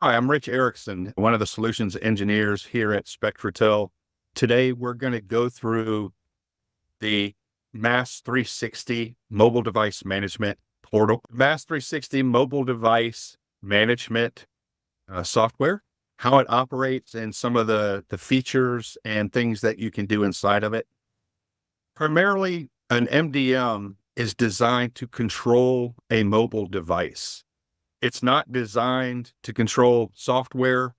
Hi, I'm Rich Erickson, one of the solutions engineers here at SpectraTel. Today, we're going to go through the Maas360 mobile device management portal. Maas360 mobile device management software, how it operates, and some of the features and things that you can do inside of it. Primarily, an MDM is designed to control a mobile device. It's not designed to control software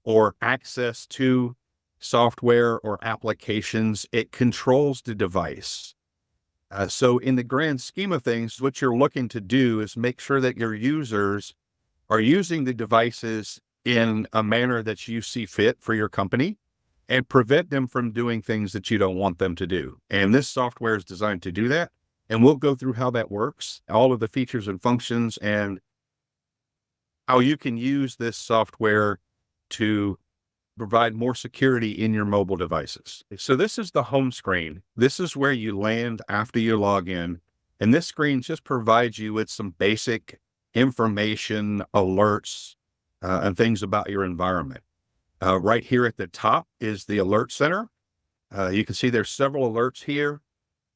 or access to software or applications. It controls the device. So in the grand scheme of things, what you're looking to do is make sure that your users are using the devices in a manner that you see fit for your company and prevent them from doing things that you don't want them to do. And this software is designed to do that. And we'll go through how that works, all of the features and functions, and how you can use this software to provide more security in your mobile devices. So this is the home screen. This is where you land after you log in. And this screen just provides you with some basic information, alerts, and things about your environment. Right here at the top is the Alert Center. You can see there's several alerts here.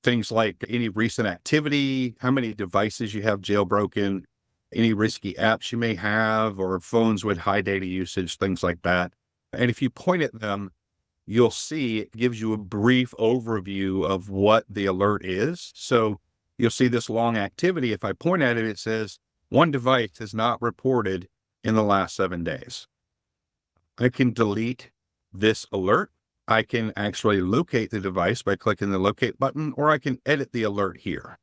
Things like any recent activity, how many devices you have jailbroken, any risky apps you may have, or phones with high data usage, things like that. And if you point at them, you'll see it gives you a brief overview of what the alert is. So you'll see this long activity. If I point at it, it says one device has not reported in the last 7 days. I can delete this alert. I can actually locate the device by clicking the locate button, or I can edit the alert here.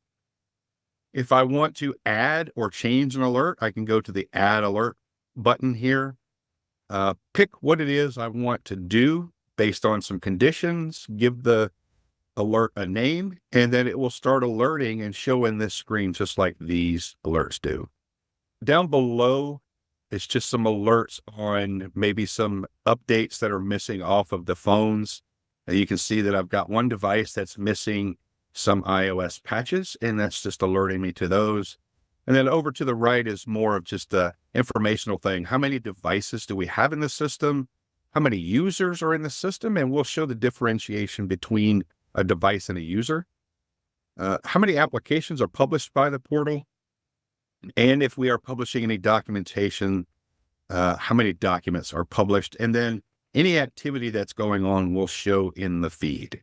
If I want to add or change an alert, I can go to the add alert button here. Pick what it is I want to do based on some conditions, give the alert a name, and then it will start alerting and showing this screen just like these alerts do. Down below, it's just some alerts on maybe some updates that are missing off of the phones. You can see that I've got one device that's missing some iOS patches, and that's just alerting me to those. And then over to the right is more of just the informational thing. How many devices do we have in the system? How many users are in the system? And we'll show the differentiation between a device and a user. How many applications are published by the portal? And if we are publishing any documentation, how many documents are published? And then any activity that's going on will show in the feed.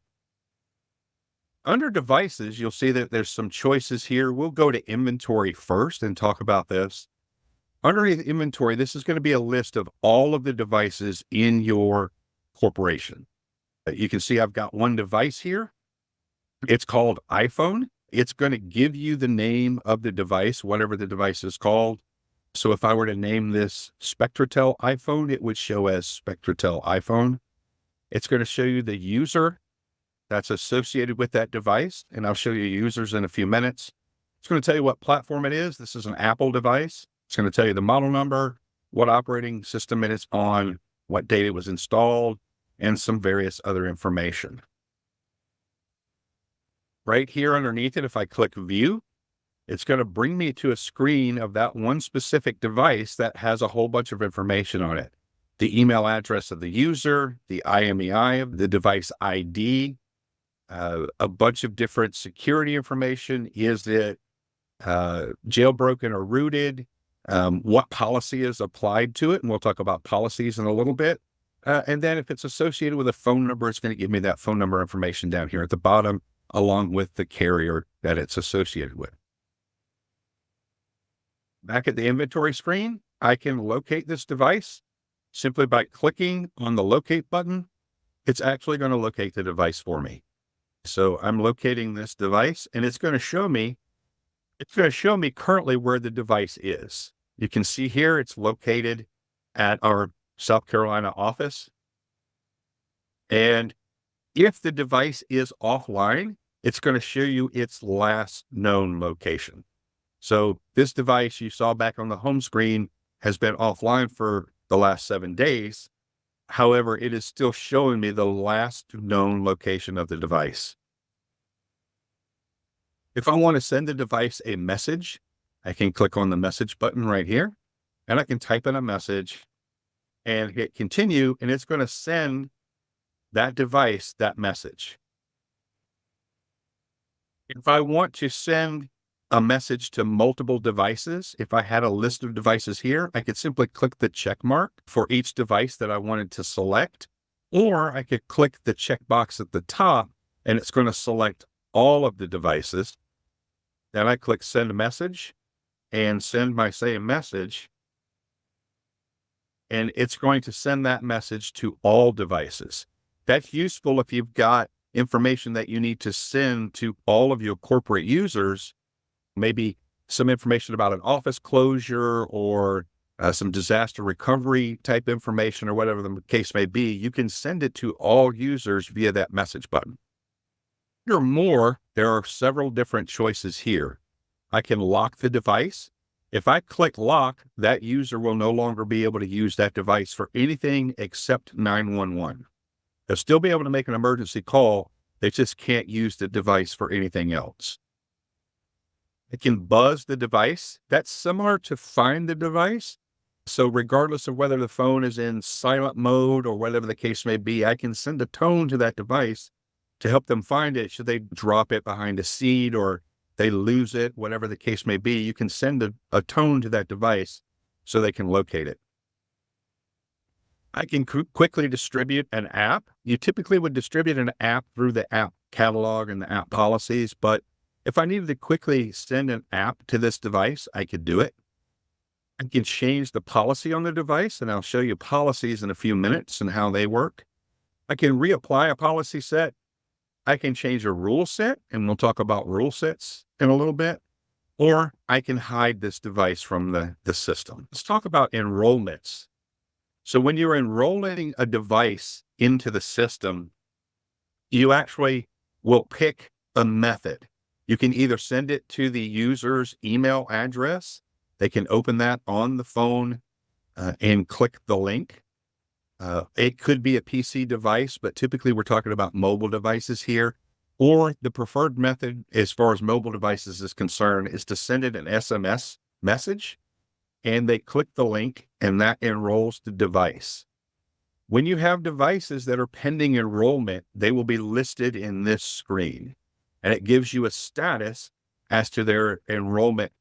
Under devices, you'll see that there's some choices here. We'll go to inventory first and talk about this. Underneath inventory, this is going to be a list of all of the devices in your corporation. You can see I've got one device here. It's called iPhone. It's going to give you the name of the device, whatever the device is called. So if I were to name this SpectraTel iPhone, it would show as SpectraTel iPhone. It's going to show you the user that's associated with that device, and I'll show you users in a few minutes. It's going to tell you what platform it is. This is an Apple device. It's going to tell you the model number, what operating system it is on, what date it was installed, and some various other information. Right here underneath it, if I click View, it's going to bring me to a screen of that one specific device that has a whole bunch of information on it. The email address of the user, the IMEI of the device ID, a bunch of different security information. Is it jailbroken or rooted? What policy is applied to it? And we'll talk about policies in a little bit. And then if it's associated with a phone number, it's going to give me that phone number information down here at the bottom, along with the carrier that it's associated with. Back at the inventory screen, I can locate this device simply by clicking on the locate button. It's actually going to locate the device for me. So I'm locating this device, and it's going to show me currently where the device is. You can see here it's located at our South Carolina office. And if the device is offline, it's going to show you its last known location. So this device you saw back on the home screen has been offline for the last 7 days. However, it is still showing me the last known location of the device. If I want to send the device a message, I can click on the message button right here, and I can type in a message and hit continue, and it's going to send that device that message. If I want to send a message to multiple devices, if I had a list of devices here, I could simply click the check mark for each device that I wanted to select, or I could click the checkbox at the top and it's going to select all of the devices. Then I click send a message and send my same message, and it's going to send that message to all devices. That's useful if you've got information that you need to send to all of your corporate users, maybe some information about an office closure or some disaster recovery type information or whatever the case may be. You can send it to all users via that message button. Or more, there are several different choices here. I can lock the device. If I click lock, that user will no longer be able to use that device for anything except 911. They'll still be able to make an emergency call. They just can't use the device for anything else. It can buzz the device. That's similar to find the device. So regardless of whether the phone is in silent mode or whatever the case may be, I can send a tone to that device to help them find it. Should they drop it behind a seat or they lose it, whatever the case may be, you can send a tone to that device so they can locate it. I can quickly distribute an app. You typically would distribute an app through the app catalog and the app policies, but if I needed to quickly send an app to this device, I could do it. I can change the policy on the device, and I'll show you policies in a few minutes and how they work. I can reapply a policy set. I can change a rule set, and we'll talk about rule sets in a little bit, or I can hide this device from the system. Let's talk about enrollments. So when you're enrolling a device into the system, you actually will pick a method. You can either send it to the user's email address. They can open that on the phone and click the link. It could be a PC device, but typically we're talking about mobile devices here. Or the preferred method as far as mobile devices is concerned is to send it an SMS message, and they click the link and that enrolls the device. When you have devices that are pending enrollment, they will be listed in this screen, and it gives you a status as to their enrollment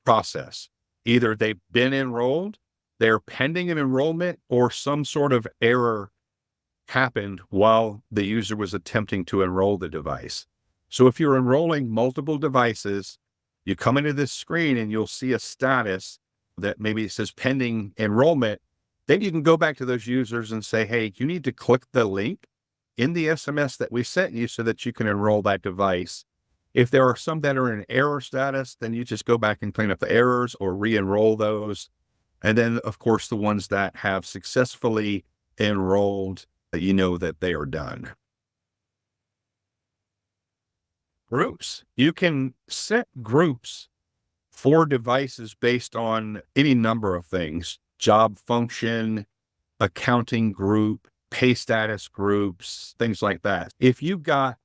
process. Either they've been enrolled, they're pending an enrollment, or some sort of error happened while the user was attempting to enroll the device. So if you're enrolling multiple devices, you come into this screen and you'll see a status that maybe it says pending enrollment. Then you can go back to those users and say, hey, you need to click the link in the SMS that we sent you so that you can enroll that device. If there are some that are in error status, then you just go back and clean up the errors or re-enroll those. And then, of course, the ones that have successfully enrolled, you know that they are done. Groups. You can set groups for devices based on any number of things: job function, accounting group, pay status groups, things like that. If you've got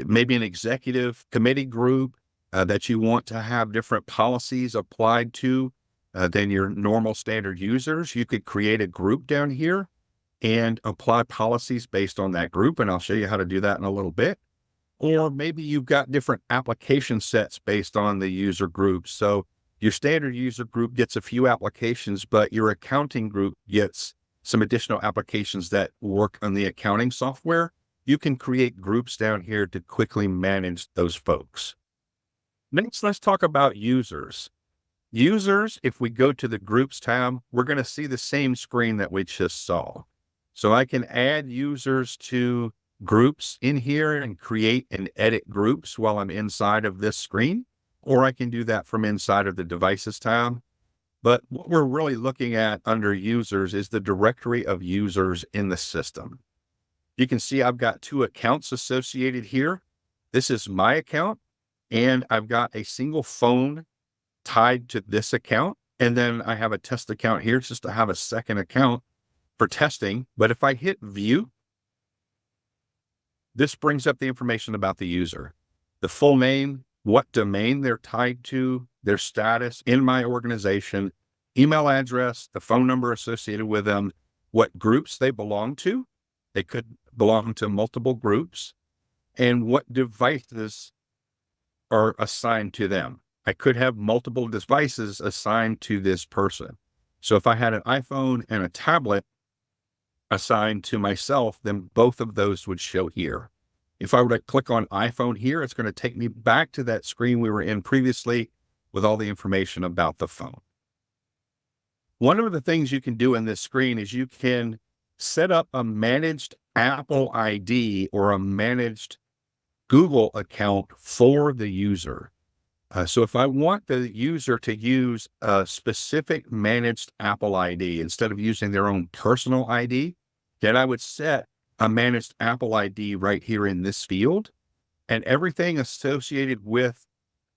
maybe an executive committee group that you want to have different policies applied to than your normal standard users, you could create a group down here and apply policies based on that group. And I'll show you how to do that in a little bit. Or maybe you've got different application sets based on the user groups. So your standard user group gets a few applications, but your accounting group gets some additional applications that work on the accounting software. You can create groups down here to quickly manage those folks. Next, let's talk about users. Users, if we go to the Groups tab, we're going to see the same screen that we just saw. So I can add users to groups in here and create and edit groups while I'm inside of this screen, or I can do that from inside of the Devices tab. But what we're really looking at under users is the directory of users in the system. You can see I've got two accounts associated here. This is my account, and I've got a single phone tied to this account. And then I have a test account here just to have a second account for testing. But if I hit view, this brings up the information about the user, the full name, what domain they're tied to, their status in my organization, email address, the phone number associated with them, what groups they belong to. They could belong to multiple groups, and what devices are assigned to them. I could have multiple devices assigned to this person. So if I had an iPhone and a tablet assigned to myself, then both of those would show here. If I were to click on iPhone here, it's going to take me back to that screen we were in previously with all the information about the phone. One of the things you can do in this screen is you can set up a managed Apple ID or a managed Google account for the user. So if I want the user to use a specific managed Apple ID instead of using their own personal ID, then I would set a managed Apple ID right here in this field, and everything associated with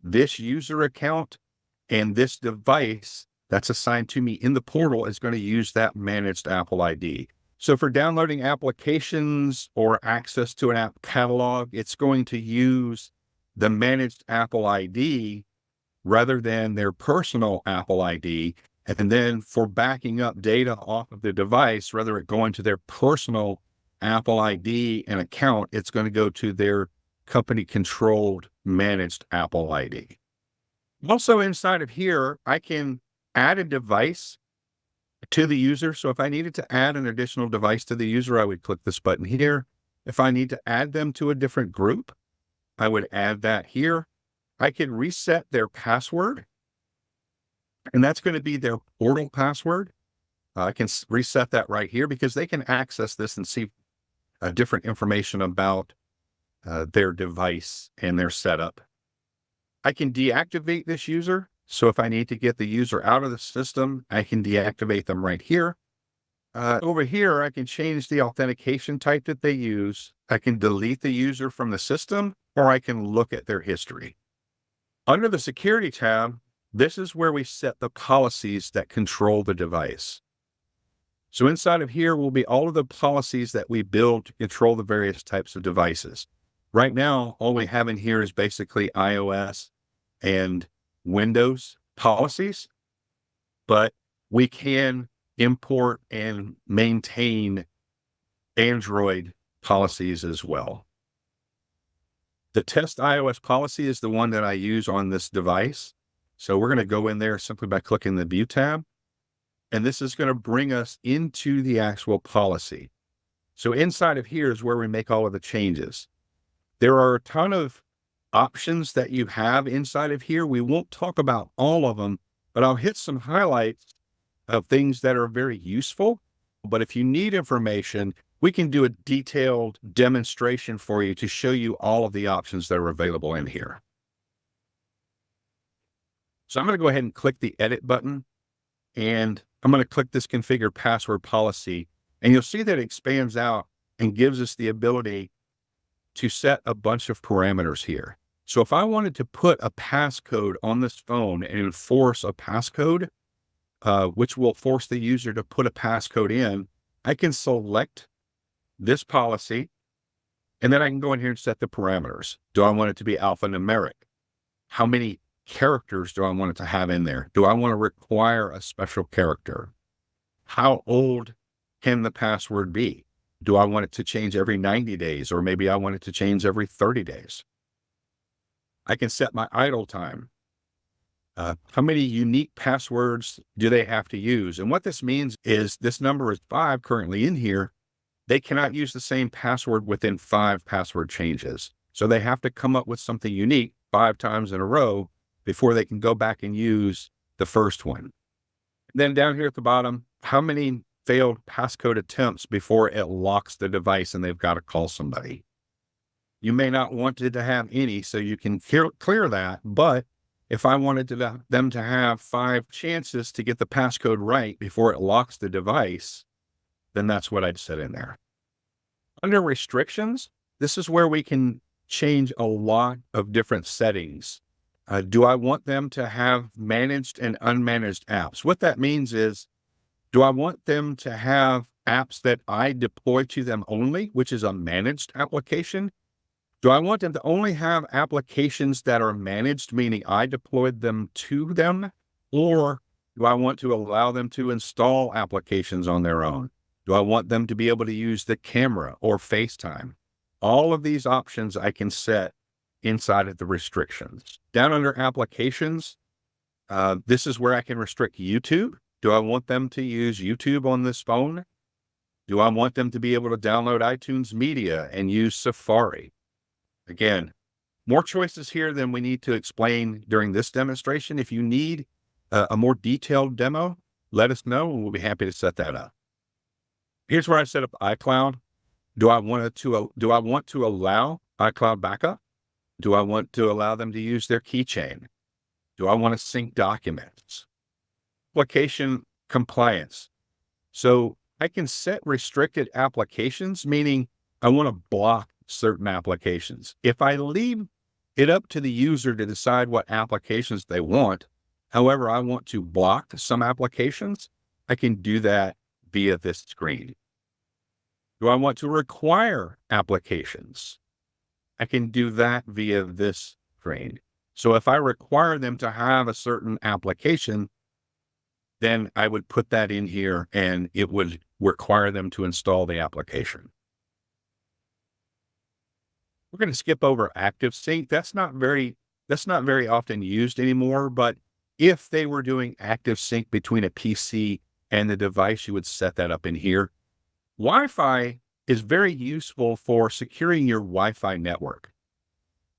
this user account and this device that's assigned to me in the portal is going to use that managed Apple ID. So for downloading applications or access to an app catalog, it's going to use the managed Apple ID rather than their personal Apple ID. And then for backing up data off of the device, rather than going to their personal Apple ID and account, it's going to go to their company-controlled managed Apple ID. Also inside of here, I can add a device to the user. So if I needed to add an additional device to the user, I would click this button here. If I need to add them to a different group, I would add that here. I can reset their password, and that's going to be their portal password. I can reset that right here because they can access this and see different information about their device and their setup. I can deactivate this user. So if I need to get the user out of the system, I can deactivate them right here. Over here, I can change the authentication type that they use. I can delete the user from the system, or I can look at their history. Under the Security tab, this is where we set the policies that control the device. So inside of here will be all of the policies that we build to control the various types of devices. Right now, all we have in here is basically iOS and Windows policies, but we can import and maintain Android policies as well. The test iOS policy is the one that I use on this device. So we're going to go in there simply by clicking the View tab, and this is going to bring us into the actual policy. So inside of here is where we make all of the changes. There are a ton of options that you have inside of here. We won't talk about all of them, but I'll hit some highlights of things that are very useful. But if you need information, we can do a detailed demonstration for you to show you all of the options that are available in here. So I'm going to go ahead and click the edit button, and I'm going to click this configure password policy, and you'll see that it expands out and gives us the ability to set a bunch of parameters here. So if I wanted to put a passcode on this phone and enforce a passcode, which will force the user to put a passcode in, I can select this policy, and then I can go in here and set the parameters. Do I want it to be alphanumeric? How many characters do I want it to have in there? Do I want to require a special character? How old can the password be? Do I want it to change every 90 days, or maybe I want it to change every 30 days? I can set my idle time. How many unique passwords do they have to use? And what this means is this number is 5 currently in here. They cannot use the same password within 5 password changes. So they have to come up with something unique 5 times in a row before they can go back and use the first one. Then down here at the bottom, how many failed passcode attempts before it locks the device and they've got to call somebody? You may not want it to have any, so you can clear that. But if I wanted them to have 5 chances to get the passcode right before it locks the device, then that's what I'd set in there. Under restrictions, this is where we can change a lot of different settings. Do I want them to have managed and unmanaged apps? What that means is, do I want them to have apps that I deploy to them only, which is a managed application? Do I want them to only have applications that are managed, meaning I deployed them to them? Or Do I want to allow them to install applications on their own? Do I want them to be able to use the camera or FaceTime? All of these options I can set inside of the restrictions. Down under applications, this is where I can restrict YouTube. Do I want them to use YouTube on this phone? Do I want them to be able to download iTunes Media and use Safari? Again, more choices here than we need to explain during this demonstration. If you need a more detailed demo, let us know and we'll be happy to set that up. Here's where I set up iCloud. Do I want to allow iCloud backup? Do I want to allow them to use their keychain? Do I want to sync documents? Application compliance. So I can set restricted applications, meaning I want to block certain applications. If I leave it up to the user to decide what applications they want, however, I want to block some applications, I can do that via this screen. Do I want to require applications? I can do that via this screen. So if I require them to have a certain application, then I would put that in here and it would require them to install the application. We're going to skip over active sync. That's not very often used anymore, but if they were doing active sync between a PC and the device, you would set that up in here. Wi-Fi is very useful for securing your Wi-Fi network.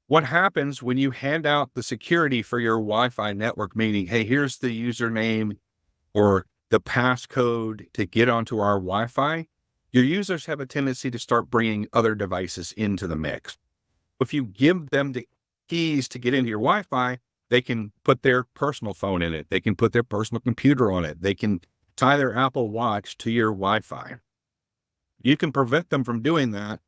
What happens when you hand out the security for your Wi-Fi network, meaning, hey, here's the username or the passcode to get onto our Wi-Fi, your users have a tendency to start bringing other devices into the mix. If you give them the keys to get into your Wi-Fi, they can put their personal phone in it. They can put their personal computer on it. They can tie their Apple Watch to your Wi-Fi. You can prevent them from doing that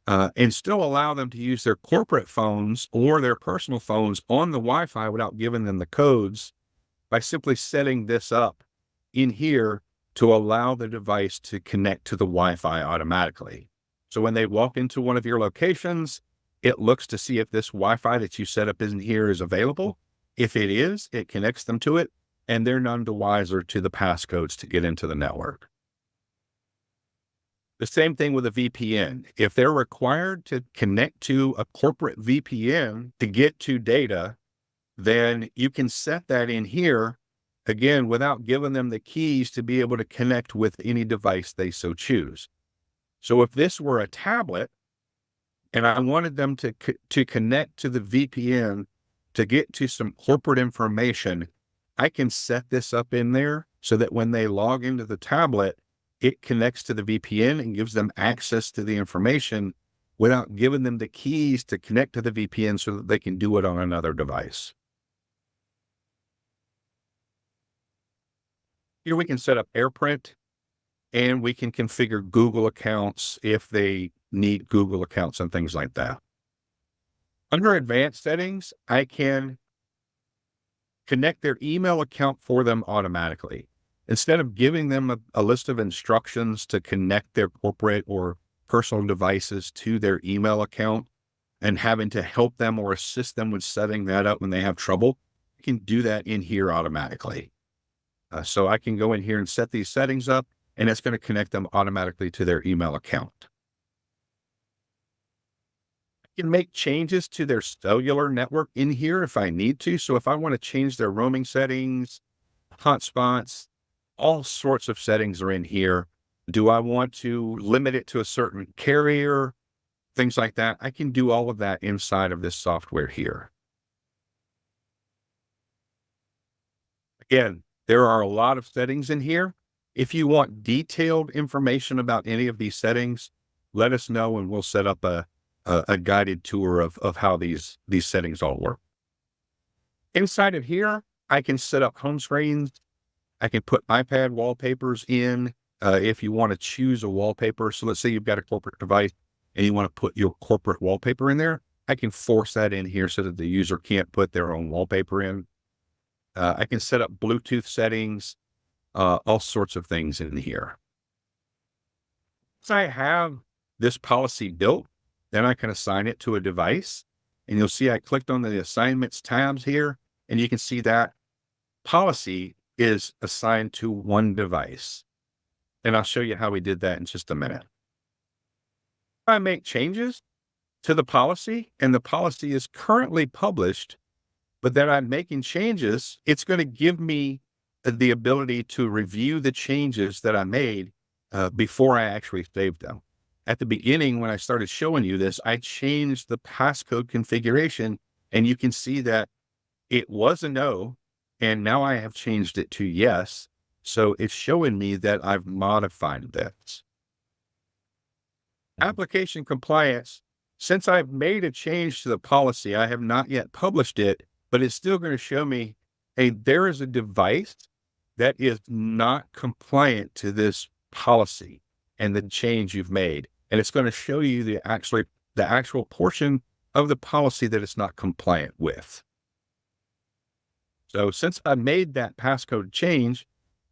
and still allow them to use their corporate phones or their personal phones on the Wi-Fi without giving them the codes by simply setting this up in here to allow the device to connect to the Wi-Fi automatically. So when they walk into one of your locations, it looks to see if this Wi-Fi that you set up in here is available. If it is, it connects them to it, and they're none the wiser to the passcodes to get into the network. The same thing with a VPN. If they're required to connect to a corporate VPN to get to data, then you can set that in here, again, without giving them the keys to be able to connect with any device they so choose. So if this were a tablet, and I wanted them to connect to the VPN to get to some corporate information, I can set this up in there so that when they log into the tablet, it connects to the VPN and gives them access to the information without giving them the keys to connect to the VPN so that they can do it on another device. Here we can set up AirPrint, and we can configure Google accounts if they need Google accounts and things like that. Under advanced settings, I can connect their email account for them automatically. Instead of giving them a list of instructions to connect their corporate or personal devices to their email account and having to help them or assist them with setting that up when they have trouble, I can do that in here automatically. So I can go in here and set these settings up, and it's going to connect them automatically to their email account. I can make changes to their cellular network in here if I need to. So if I want to change their roaming settings, hotspots, all sorts of settings are in here. Do I want to limit it to a certain carrier? Things like that. I can do all of that inside of this software here. Again, there are a lot of settings in here. If you want detailed information about any of these settings, let us know and we'll set up a guided tour of how these settings all work. Inside of here, I can set up home screens. I can put iPad wallpapers in if you want to choose a wallpaper. So let's say you've got a corporate device and you want to put your corporate wallpaper in there. I can force that in here so that the user can't put their own wallpaper in. I can set up Bluetooth settings, all sorts of things in here. Once I have this policy built, then I can assign it to a device. And you'll see I clicked on the assignments tabs here, and you can see that policy is assigned to one device. And I'll show you how we did that in just a minute. If I make changes to the policy and the policy is currently published, but then I'm making changes, it's going to give me the ability to review the changes that I made before I actually saved them. At the beginning, when I started showing you this, I changed the passcode configuration, and you can see that it was a no, and now I have changed it to yes. So it's showing me that I've modified this. Application compliance, since I've made a change to the policy, I have not yet published it, but it's still going to show me, hey, there is a device that is not compliant to this policy and the change you've made. And it's going to show you the actual portion of the policy that it's not compliant with. So since I made that passcode change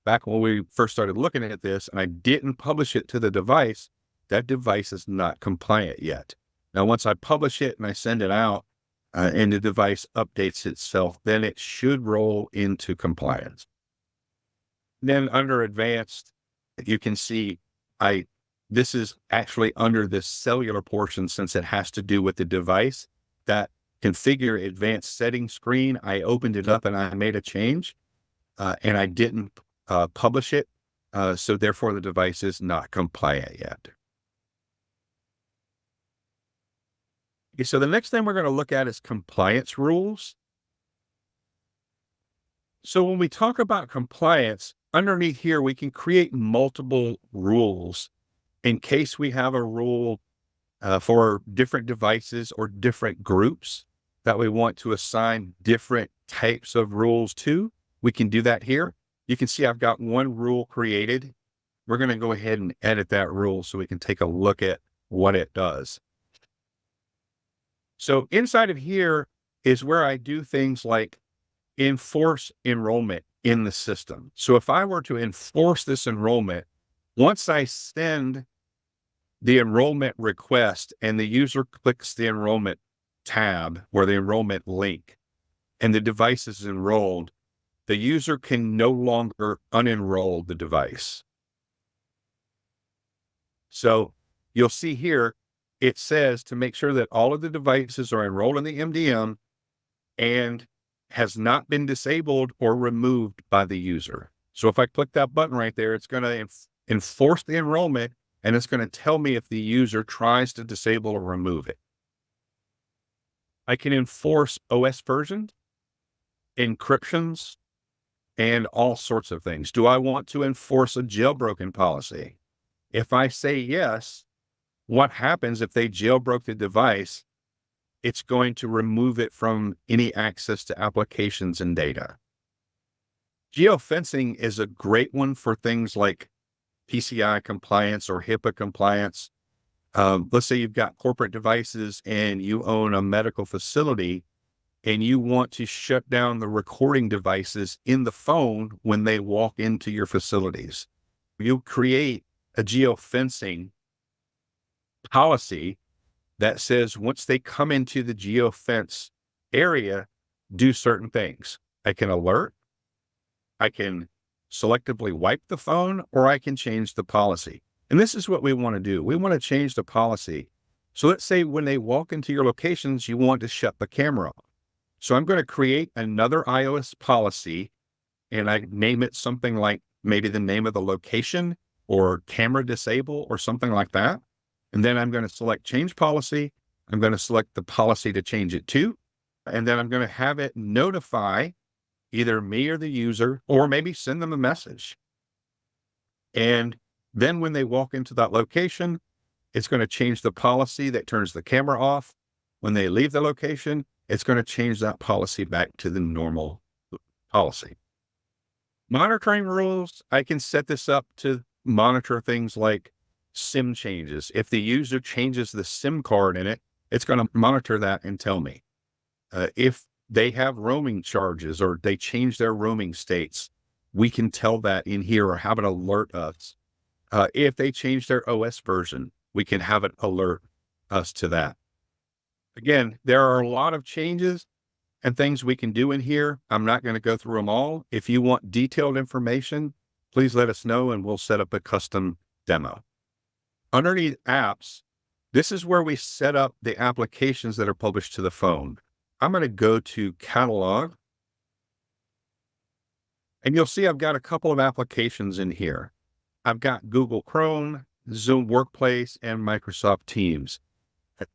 back when we first started looking at this, and I didn't publish it to the device, that device is not compliant yet. Now, once I publish it and I send it out and the device updates itself, then it should roll into compliance. Then under advanced, you can see this is actually under this cellular portion, since it has to do with the device. That configure advanced settings screen, I opened it up and I made a change and I didn't publish it. So therefore the device is not compliant yet. Okay, so the next thing we're going to look at is compliance rules. So when we talk about compliance, underneath here, we can create multiple rules in case we have a rule for different devices or different groups that we want to assign different types of rules to. We can do that here. You can see I've got one rule created. We're going to go ahead and edit that rule so we can take a look at what it does. So inside of here is where I do things like enforce enrollment in the system. So if I were to enforce this enrollment, once I send the enrollment request and the user clicks the enrollment tab or the enrollment link and the device is enrolled, the user can no longer unenroll the device. So you'll see here, it says to make sure that all of the devices are enrolled in the MDM and has not been disabled or removed by the user. So if I click that button right there, it's going to enforce the enrollment, and it's going to tell me if the user tries to disable or remove it. I can enforce OS versions, encryptions, and all sorts of things. Do I want to enforce a jailbroken policy? If I say yes, what happens if they jailbroke the device? It's going to remove it from any access to applications and data. Geofencing is a great one for things like PCI compliance or HIPAA compliance. Let's say you've got corporate devices and you own a medical facility and you want to shut down the recording devices in the phone when they walk into your facilities. You create a geofencing policy that says once they come into the geofence area, do certain things. I can alert, I can selectively wipe the phone, or I can change the policy. And this is what we want to do. We want to change the policy. So let's say when they walk into your locations, you want to shut the camera off. So I'm going to create another iOS policy and I name it something like maybe the name of the location or camera disable or something like that. And then I'm going to select change policy. I'm going to select the policy to change it to, and then I'm going to have it notify either me or the user, or maybe send them a message. And then when they walk into that location, it's going to change the policy that turns the camera off. When they leave the location, it's going to change that policy back to the normal policy. Monitoring rules, I can set this up to monitor things like SIM changes. If the user changes the SIM card in it, it's going to monitor that and tell me. If they have roaming charges or they change their roaming states, we can tell that in here or have it alert us. If they change their OS version, we can have it alert us to that. Again, there are a lot of changes and things we can do in here. I'm not going to go through them all. If you want detailed information, please let us know and we'll set up a custom demo. Underneath apps, this is where we set up the applications that are published to the phone. I'm going to go to catalog, and you'll see I've got a couple of applications in here. I've got Google Chrome, Zoom Workplace, and Microsoft Teams.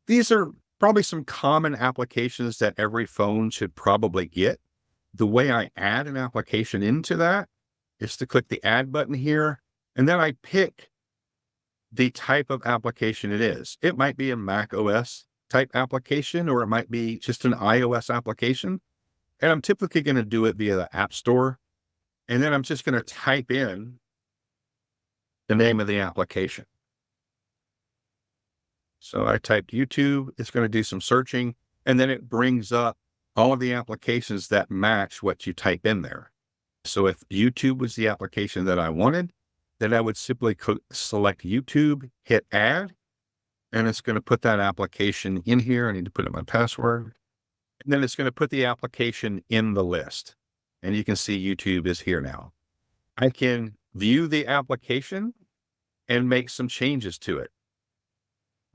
These are probably some common applications that every phone should probably get. The way I add an application into that is to click the add button here, and then I pick the type of application it is. It might be a Mac OS type application, or it might be just an iOS application. And I'm typically going to do it via the App Store. And then I'm just going to type in the name of the application. So I typed YouTube, it's going to do some searching, and then it brings up all of the applications that match what you type in there. So if YouTube was the application that I wanted, then I would simply select YouTube, hit add, and it's going to put that application in here. I need to put in my password. And then it's going to put the application in the list. And you can see YouTube is here now. I can view the application and make some changes to it.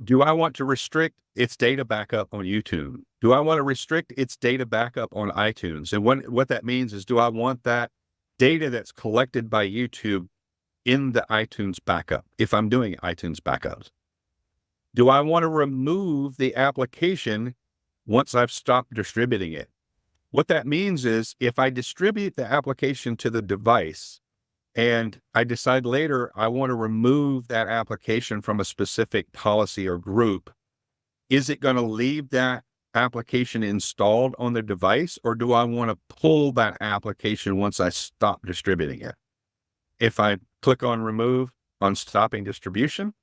Do I want to restrict its data backup on YouTube? Do I want to restrict its data backup on iTunes? And what that means is, do I want that data that's collected by YouTube in the iTunes backup if I'm doing iTunes backups? Do I want to remove the application once I've stopped distributing it? What that means is, if I distribute the application to the device and I decide later I want to remove that application from a specific policy or group, is it going to leave that application installed on the device, or do I want to pull that application once I stop distributing it? If I click on remove on stopping distribution,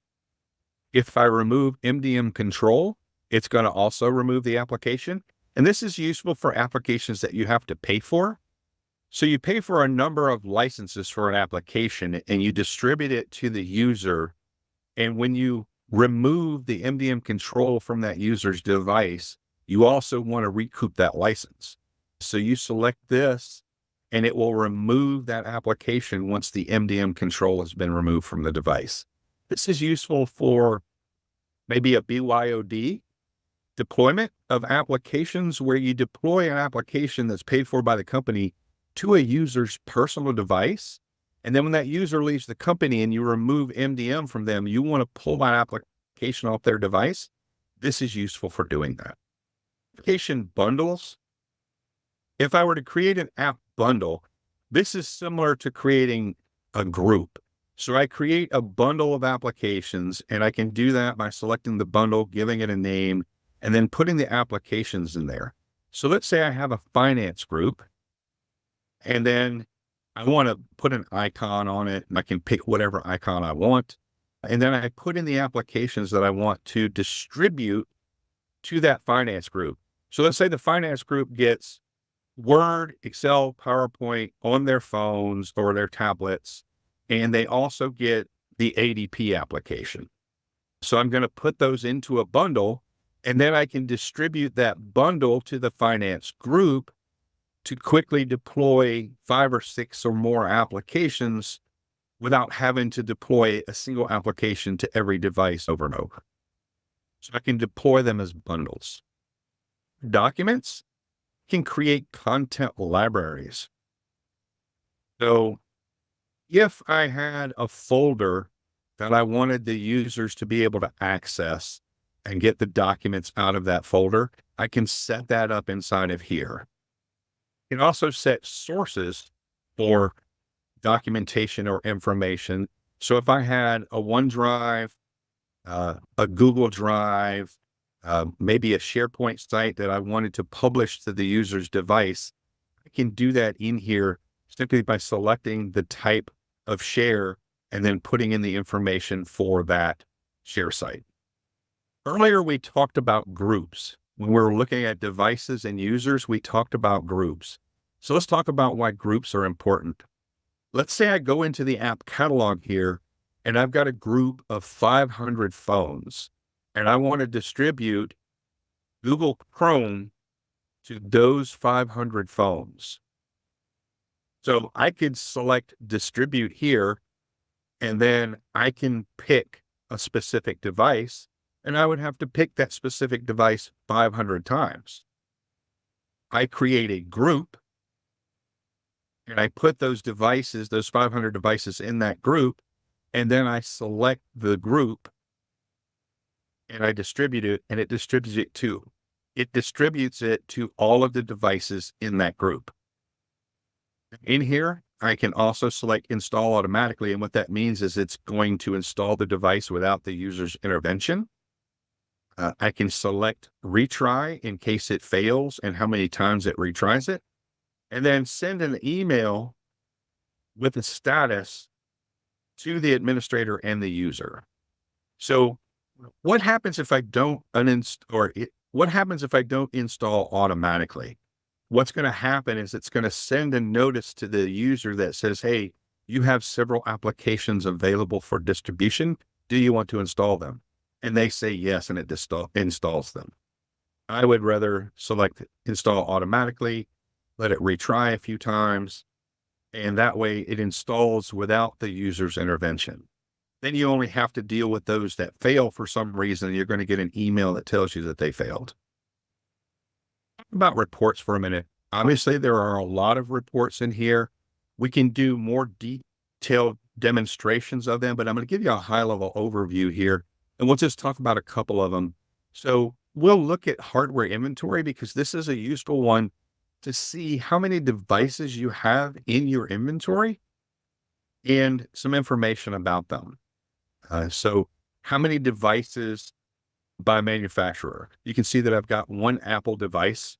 if I remove MDM control, it's going to also remove the application. And this is useful for applications that you have to pay for. So you pay for a number of licenses for an application and you distribute it to the user. And when you remove the MDM control from that user's device, you also want to recoup that license. So you select this and it will remove that application once the MDM control has been removed from the device. This is useful for maybe a BYOD deployment of applications, where you deploy an application that's paid for by the company to a user's personal device. And then when that user leaves the company and you remove MDM from them, you want to pull that application off their device. This is useful for doing that. Application bundles. If I were to create an app bundle, this is similar to creating a group. So I create a bundle of applications, and I can do that by selecting the bundle, giving it a name, and then putting the applications in there. So let's say I have a finance group, and then I want to put an icon on it, and I can pick whatever icon I want. And then I put in the applications that I want to distribute to that finance group. So let's say the finance group gets Word, Excel, PowerPoint on their phones or their tablets, and they also get the ADP application. So I'm going to put those into a bundle, and then I can distribute that bundle to the finance group to quickly deploy 5 or 6 or more applications without having to deploy a single application to every device over and over. So I can deploy them as bundles. Documents can create content libraries. So if I had a folder that I wanted the users to be able to access and get the documents out of that folder, I can set that up inside of here. You can also set sources for documentation or information. So if I had a OneDrive, a Google Drive, maybe a SharePoint site that I wanted to publish to the user's device, I can do that in here simply by selecting the type of share and then putting in the information for that share site. Earlier, we talked about groups. When we were looking at devices and users, we talked about groups. So let's talk about why groups are important. Let's say I go into the app catalog here and I've got a group of 500 phones and I want to distribute Google Chrome to those 500 phones. So I could select distribute here, and then I can pick a specific device, and I would have to pick that specific device 500 times. I create a group, and I put those devices, those 500 devices in that group, and then I select the group and I distribute it, and it distributes it to all of the devices in that group. In here, I can also select install automatically. And what that means is it's going to install the device without the user's intervention. I can select retry in case it fails and how many times it retries it, and then send an email with a status to the administrator and the user. So what happens if I don't what happens if I don't install automatically? What's going to happen is it's going to send a notice to the user that says, hey, you have several applications available for distribution. Do you want to install them? And they say yes, and it installs them. I would rather select install automatically, let it retry a few times, and that way it installs without the user's intervention. Then you only have to deal with those that fail for some reason. You're going to get an email that tells you that they failed. About reports for a minute. Obviously, there are a lot of reports in here. We can do more detailed demonstrations of them, but I'm going to give you a high-level overview here, and we'll just talk about a couple of them. So we'll look at hardware inventory because this is a useful one to see how many devices you have in your inventory and some information about them. So how many devices by manufacturer? You can see that I've got one Apple device,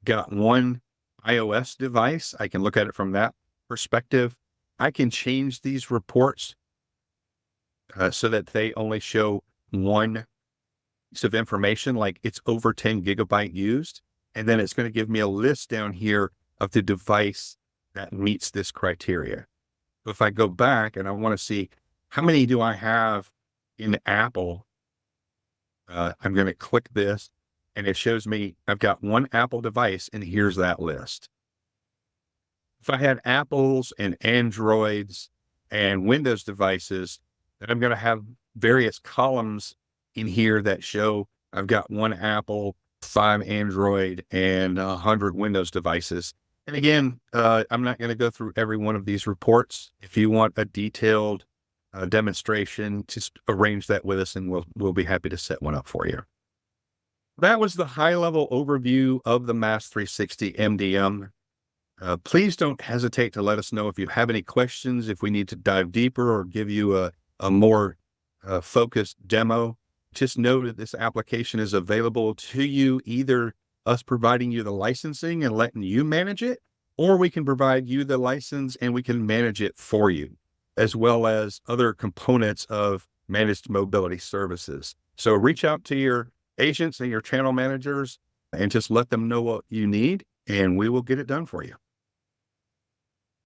got one iOS device. I can look at it from that perspective. I can change these reports so that they only show one piece of information, like it's over 10 gigabyte used. And then it's going to give me a list down here of the device that meets this criteria. So if I go back and I want to see how many do I have in Apple, I'm going to click this and it shows me I've got one Apple device, and here's that list. If I had Apples and Androids and Windows devices, then I'm going to have various columns in here that show I've got one Apple, 5 Android, and 100 Windows devices. And again, I'm not going to go through every one of these reports. If you want a detailed demonstration, just arrange that with us and we'll be happy to set one up for you. That was the high-level overview of the Maas360 MDM. Please don't hesitate to let us know if you have any questions, if we need to dive deeper or give you a more focused demo. Just know that this application is available to you, either us providing you the licensing and letting you manage it, or we can provide you the license and we can manage it for you, as well as other components of managed mobility services. So reach out to your agents and your channel managers and just let them know what you need, and we will get it done for you.